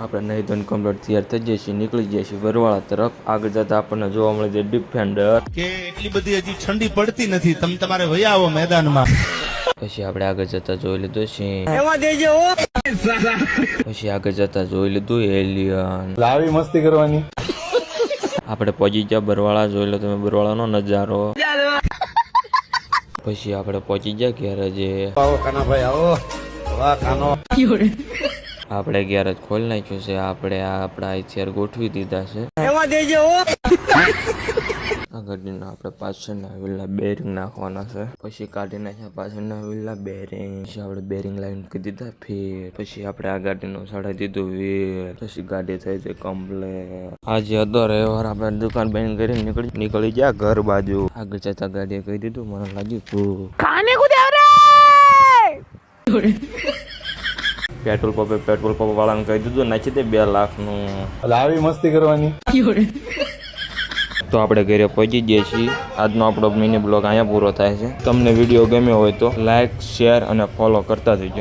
આપણે નહીં ધોઈને કમ્પ્લીટ તૈયાર થઈ જઈએ છીએ, નીકળી જઈએ છીએ બરવાળા તરફ. આગળ જતા આપણને જોવા મળે છે ડિફેન્ડર. કે એટલી બધી હજી ઠંડી પડતી નથી, તમે તમારે વયા આવો મેદાનમાં. પછી આપણે આગળ જતા જોઈ લીધું સિંહ. પછી આગળ જતા જોઈ લીધું એલિયન. લાવી મસ્તી કરવાની. આપણે પહોંચી ગયા બરવાળા. જોઈ લો તમે બરવાળાનો નજારો. પછી આપણે પહોંચી ગયા ગેરેજ. આવો કાનાભાઈ આવો. વાહ કાનો. આપણે ગેરેજ ખોલી નાખ્યું છે. આપણે આપણા હથિયાર ગોઠવી દીધા છે. આ ગાડીના આપણે પાછળના વ્હીલના બેરિંગ નાખવાના છે. પછી કાઢી નાખ્યા પાછળના વ્હીલના બેરિંગ. પછી આપણે બેરિંગ લાઈન મૂકી દીધા ફીટ. પછી આપણે આ ગાડીનું ચડાવી દીધું વ્હીલ. પછી ગાડી થઈ જાય કમ્પ્લેટ. આજે હતો રવિવાર. આપણે દુકાન બંધ કરી નીકળી ગયા ઘર બાજુ. આગળ જતા ગાડીએ કહી દીધું મને લાગ્યું પેટ્રોલ પંપ વાળાને કહી દીધું નાખી દે 2 લાખનું. લાવી મસ્તી કરવાની. તો આપણે ઘરે પહોંચી જઈએ છીએ. આજનો આપણો મિની બ્લોગ અહીંયા પૂરો થાય છે. તમને વિડીયો ગમ્યો હોય તો લાઈક, શેર અને ફોલો કરતા જજો.